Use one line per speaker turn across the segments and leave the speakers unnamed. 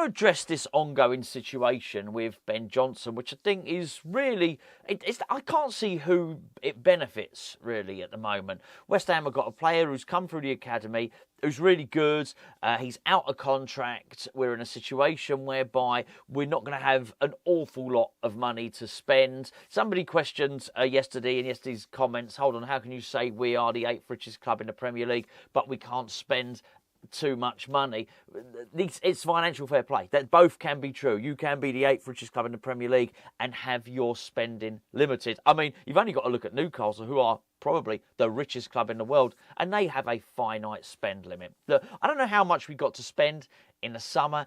to address this ongoing situation with Ben Johnson, which I think is really, I can't see who it benefits really at the moment. West Ham have got a player who's come through the academy, who's really good. He's out of contract. We're in a situation whereby we're not going to have an awful lot of money to spend. Somebody questioned yesterday in yesterday's comments, hold on, how can you say we are the 8th richest club in the Premier League, but we can't spend too much money? It's financial fair play. That both can be true. You can be the 8th richest club in the Premier League and have your spending limited. I mean, you've only got to look at Newcastle, who are probably the richest club in the world, and they have a finite spend limit. Look, I don't know how much we got to spend in the summer.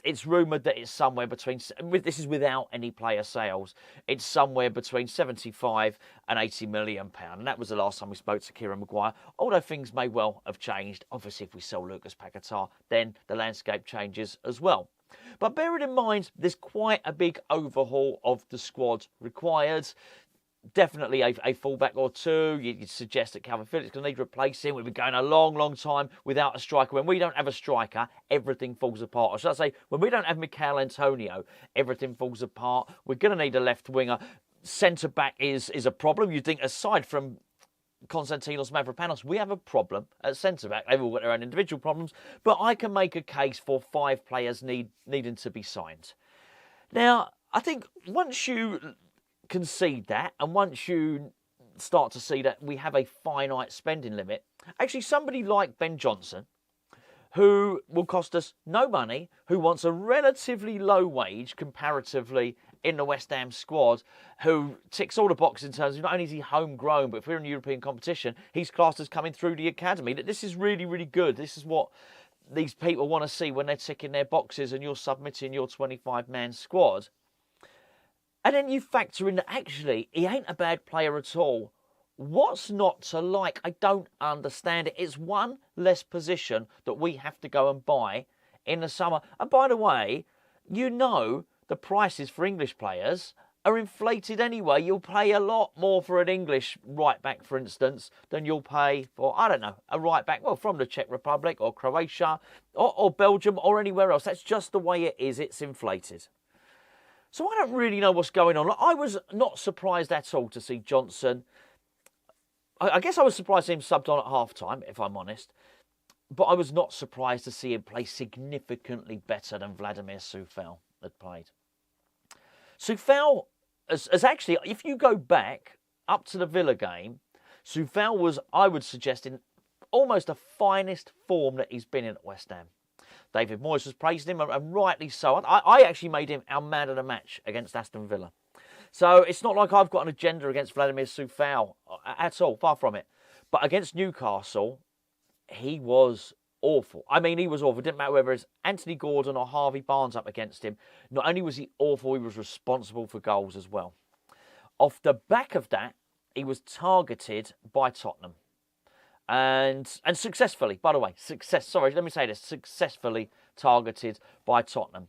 It's rumoured that it's somewhere between, this is without any player sales, it's somewhere between 75 and 80 million pounds. And that was the last time we spoke to Kieran Maguire. Although things may well have changed. Obviously, if we sell Lucas Paquetá, then the landscape changes as well. But bearing in mind, there's quite a big overhaul of the squad required. Definitely a fullback or two. You'd suggest that Calvin Phillips is going to need replacing. We've been going a long, long time without a striker. When we don't have a striker, everything falls apart. Or should I say, when we don't have Mikel Antonio, everything falls apart. We're going to need a left winger. Centre-back is a problem. You'd think, aside from Konstantinos Mavropanos, we have a problem at centre-back. They've all got their own individual problems. But I can make a case for 5 players needing to be signed. Now, I think once you concede that, and once you start to see that we have a finite spending limit, actually somebody like Ben Johnson, who will cost us no money, who wants a relatively low wage comparatively in the West Ham squad, who ticks all the boxes in terms of not only is he homegrown, but if we're in European competition, he's classed as coming through the academy. That this is really, really good. This is what these people want to see when they're ticking their boxes and you're submitting your 25-man squad. And then you factor in that actually he ain't a bad player at all. What's not to like? I don't understand it. It's one less position that we have to go and buy in the summer. And by the way, you know the prices for English players are inflated anyway. You'll pay a lot more for an English right back, for instance, than you'll pay for, I don't know, a right back, well, from the Czech Republic or Croatia or Belgium or anywhere else. That's just the way it is. It's inflated. So I don't really know what's going on. I was not surprised at all to see Johnson. I guess I was surprised to see him subbed on at half-time, if I'm honest. But I was not surprised to see him play significantly better than Vladimir Coufal had played. Coufal has actually, if you go back up to the Villa game, Coufal was, I would suggest, in almost the finest form that he's been in at West Ham. David Moyes has praised him, and rightly so. I actually made him our man of the match against Aston Villa. So it's not like I've got an agenda against Vladimir Coufal at all, far from it. But against Newcastle, he was awful. I mean, he was awful. It didn't matter whether it's Anthony Gordon or Harvey Barnes up against him. Not only was he awful, he was responsible for goals as well. Off the back of that, he was targeted by Tottenham. And successfully, by the way, successfully targeted by Tottenham.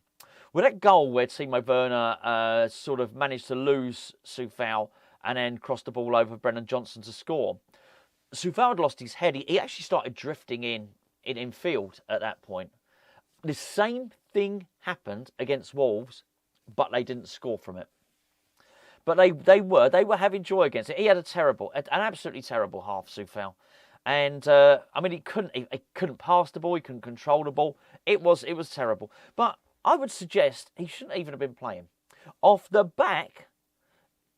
With that goal where Timo Werner sort of managed to lose Coufal and then crossed the ball over Brennan Johnson to score, Coufal had lost his head. He actually started drifting in field at that point. The same thing happened against Wolves, but they didn't score from it. But they were having joy against it. He had an absolutely terrible half, Coufal. And I mean, he couldn't pass the ball, he couldn't control the ball. It was terrible. But I would suggest he shouldn't even have been playing. Off the back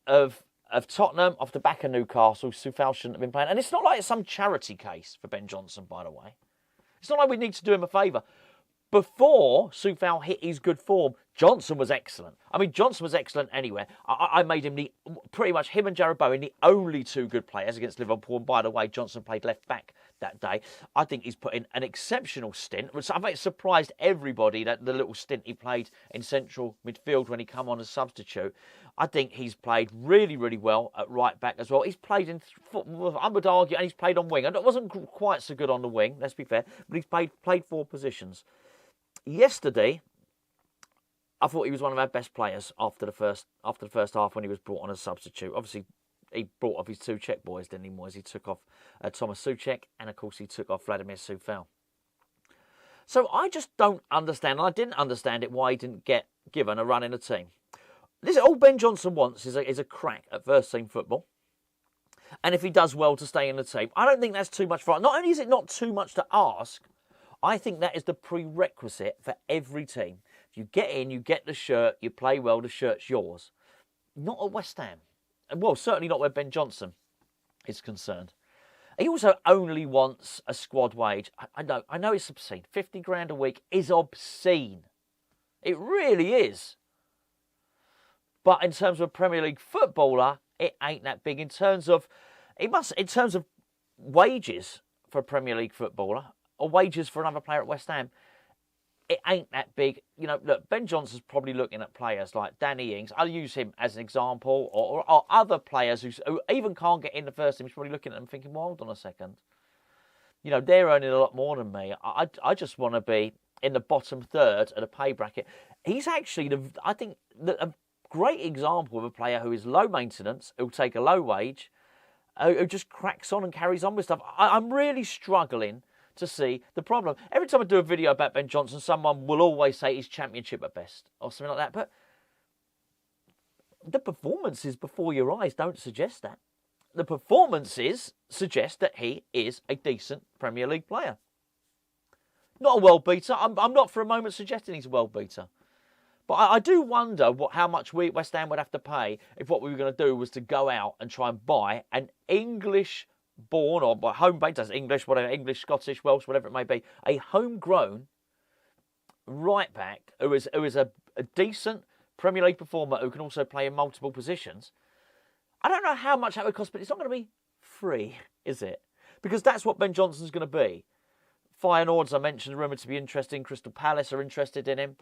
of Tottenham, off the back of Newcastle, Coufal shouldn't have been playing. And it's not like it's some charity case for Ben Johnson, by the way. It's not like we need to do him a favour. Before Coufal hit his good form, Johnson was excellent. I mean, Johnson was excellent anywhere. I made him pretty much him and Jared Bowen the only 2 good players against Liverpool. And by the way, Johnson played left back that day. I think he's put in an exceptional stint. I think it surprised everybody that the little stint he played in central midfield when he come on as substitute. I think he's played really, really well at right back as well. He's played I would argue, and he's played on wing. And it wasn't quite so good on the wing, let's be fair, but he's played 4 positions. Yesterday, I thought he was one of our best players after the first half when he was brought on as substitute. Obviously, he brought off his 2 Czech boys, didn't he, Moyes? He took off Thomas Souček, and of course he took off Vladimir Coufal. So I just don't understand, and I didn't understand it, why he didn't get given a run in the team. This all Ben Johnson wants is a crack at first team football. And if he does well to stay in the team, I don't think that's too much for. Not only is it not too much to ask, I think that is the prerequisite for every team. If you get in, you get the shirt, you play well, the shirt's yours. Not at West Ham. Well, certainly not where Ben Johnson is concerned. He also only wants a squad wage. I know it's obscene. 50 grand a week is obscene. It really is. But in terms of a Premier League footballer, it ain't that big. In terms of wages for a Premier League footballer, or wages for another player at West Ham, it ain't that big. You know, look, Ben Johnson's probably looking at players like Danny Ings. I'll use him as an example, or other players who even can't get in the first team. He's probably looking at them thinking, well, hold on a second. You know, they're earning a lot more than me. I just want to be in the bottom third of the pay bracket. He's actually, a great example of a player who is low maintenance, who'll take a low wage, who just cracks on and carries on with stuff. I'm really struggling to see the problem. Every time I do a video about Ben Johnson, someone will always say he's championship at best, or something like that. But the performances before your eyes don't suggest that. The performances suggest that he is a decent Premier League player. Not a world beater. I'm not for a moment suggesting he's a world beater. But I do wonder how much we at West Ham would have to pay if what we were going to do was to go out and try and buy an English-born, or home-based, English, whatever, English, Scottish, Welsh, whatever it may be, a homegrown right-back who is a decent Premier League performer who can also play in multiple positions. I don't know how much that would cost, but it's not going to be free, is it? Because that's what Ben Johnson's going to be. Feyenoord, as I mentioned, rumoured to be interested. Crystal Palace are interested in him.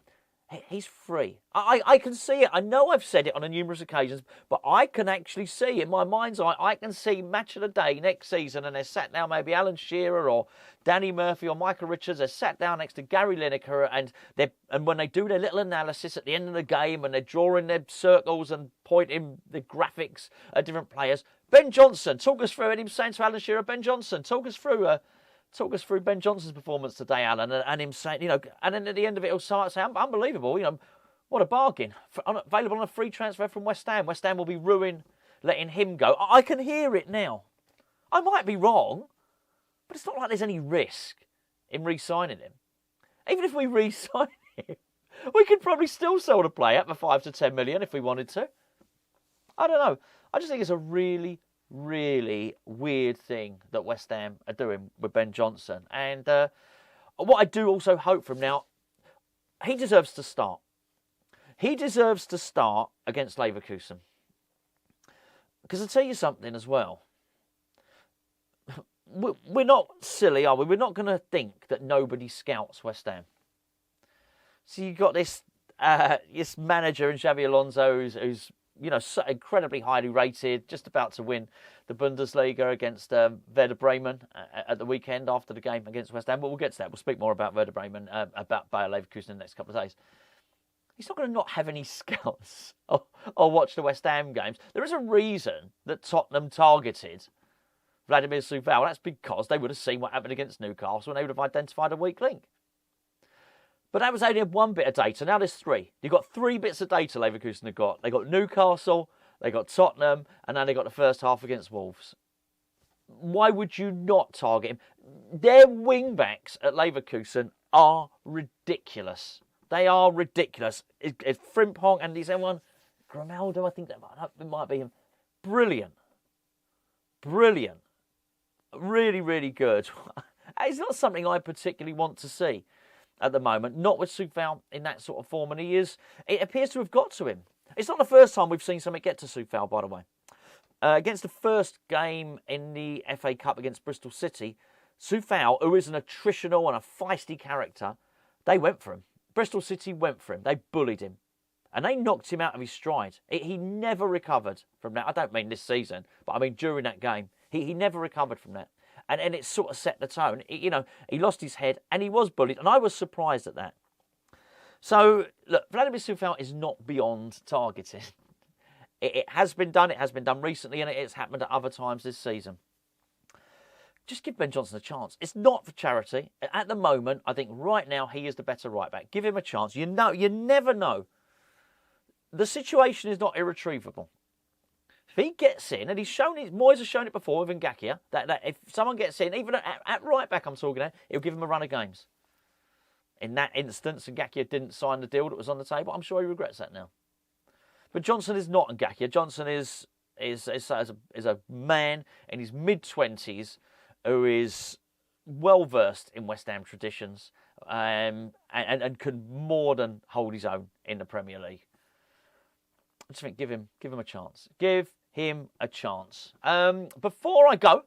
He's free. I can see it. I know I've said it on numerous occasions, but I can actually see in my mind's eye, I can see Match of the Day next season, and they're sat down, maybe Alan Shearer or Danny Murphy or Michael Richards, they're sat down next to Gary Lineker, and when they do their little analysis at the end of the game, and they're drawing their circles and pointing the graphics at different players, Ben Johnson, talk us through it. Him saying to Alan Shearer, Ben Johnson, talk us through Ben Johnson's performance today, Alan, and him saying, you know, and then at the end of it, he'll start saying, unbelievable, you know, what a bargain. Available on a free transfer from West Ham. West Ham will be ruined letting him go. I can hear it now. I might be wrong, but it's not like there's any risk in re-signing him. Even if we re-sign him, we could probably still sell the player for 5 to 10 million if we wanted to. I don't know. I just think it's a really weird thing that West Ham are doing with Ben Johnson. And what I do also hope from now, he deserves to start. He deserves to start against Leverkusen. Because I'll tell you something as well. We're not silly, are we? We're not going to think that nobody scouts West Ham. So you've got this manager in Xabi Alonso who's you know, so incredibly highly rated, just about to win the Bundesliga against Werder Bremen at the weekend after the game against West Ham. But we'll get to that. We'll speak more about Werder Bremen, about Bayer Leverkusen in the next couple of days. He's not going to not have any scouts or watch the West Ham games. There is a reason that Tottenham targeted Vladimir Coufal. That's because they would have seen what happened against Newcastle and they would have identified a weak link. But that was only one bit of data. Now there's 3. You've got 3 bits of data Leverkusen have got. They got Newcastle, they got Tottenham, and then they got the first half against Wolves. Why would you not target him? Their wing-backs at Leverkusen are ridiculous. They are ridiculous. It's Frimpong and is there one? Grimaldo, I think that might be him. Brilliant. Really good. It's not something I particularly want to see at the moment, not with Coufal in that sort of form, and it appears to have got to him. It's not the first time we've seen something get to Coufal, by the way. Against the first game in the FA Cup against Bristol City, Coufal, who is an attritional and a feisty character, they went for him. Bristol City went for him. They bullied him. And they knocked him out of his stride. He never recovered from that. I don't mean this season, but I mean during that game. He never recovered from that. And it sort of set the tone. He lost his head and he was bullied. And I was surprised at that. So, look, Vladimir Coufal is not beyond targeting. It has been done. It has been done recently and it has happened at other times this season. just give Ben Johnson a chance. It's not for charity. At the moment, I think right now he is the better right back. Give him a chance. You never know. The situation is not irretrievable. If he gets in, and Moyes has shown it before with Ngakia, that if someone gets in, even at right back I'm talking about, he'll give him a run of games. In that instance, Ngakia didn't sign the deal that was on the table. I'm sure he regrets that now. But Johnson is not Ngakia. Johnson is a man in his mid-20s who is well versed in West Ham traditions and can more than hold his own in the Premier League. I just think give him a chance. Give him a chance. Before I go,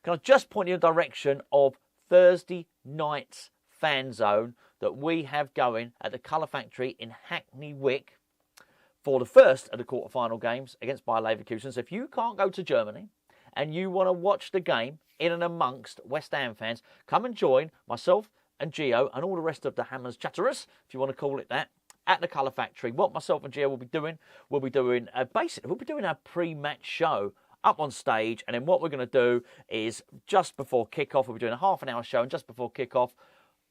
can I just point you in the direction of Thursday night's fan zone that we have going at the Colour Factory in Hackney Wick for the first of the quarter-final games against Bayer Leverkusen. So if you can't go to Germany and you want to watch the game in and amongst West Ham fans, come and join myself and Gio and all the rest of the Hammers Chatterers, if you want to call it that, at the Colour Factory. What myself and Gio will be doing, we'll be doing our pre-match show up on stage, and then what we're going to do is just before kick-off, we'll be doing a half an hour show, and just before kick-off,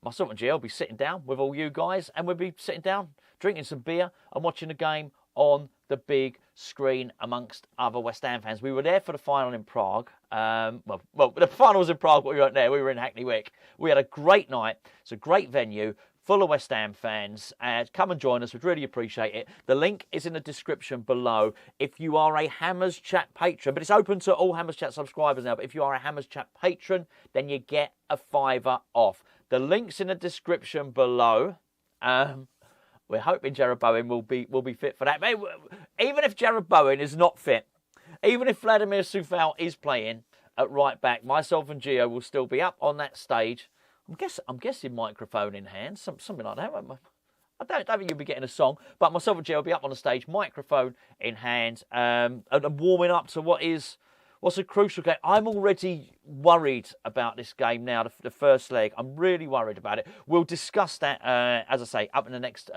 myself and Gio will be sitting down with all you guys, and we'll be sitting down, drinking some beer and watching the game on the big screen amongst other West Ham fans. We were there for the final in Prague. Well, the final was in Prague, but we weren't there. We were in Hackney Wick. We had a great night. It's a great venue, full of West Ham fans. Come and join us. We'd really appreciate it. The link is in the description below. If you are a Hammers Chat patron, but it's open to all Hammers Chat subscribers now, but if you are a Hammers Chat patron, then you get a £5 off. The link's in the description below. We're hoping Jarrod Bowen will be fit for that. But even if Jarrod Bowen is not fit, even if Vladimir Coufal is playing at right back, myself and Gio will still be up on that stage. I'm guessing microphone in hand, something like that. I don't think you'll be getting a song, but myself and Gio will be up on the stage, microphone in hand, and warming up to what's a crucial game. I'm already worried about this game now, the first leg. I'm really worried about it. We'll discuss that, as I say, over the next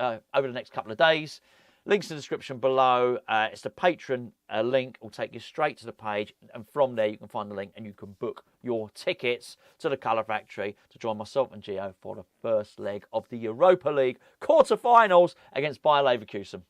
couple of days. Links in the description below. It's the Patreon link. It will take you straight to the page, and from there you can find the link and you can book your tickets to the Colour Factory to join myself and Gio for the first leg of the Europa League quarter-finals against Bayer Leverkusen.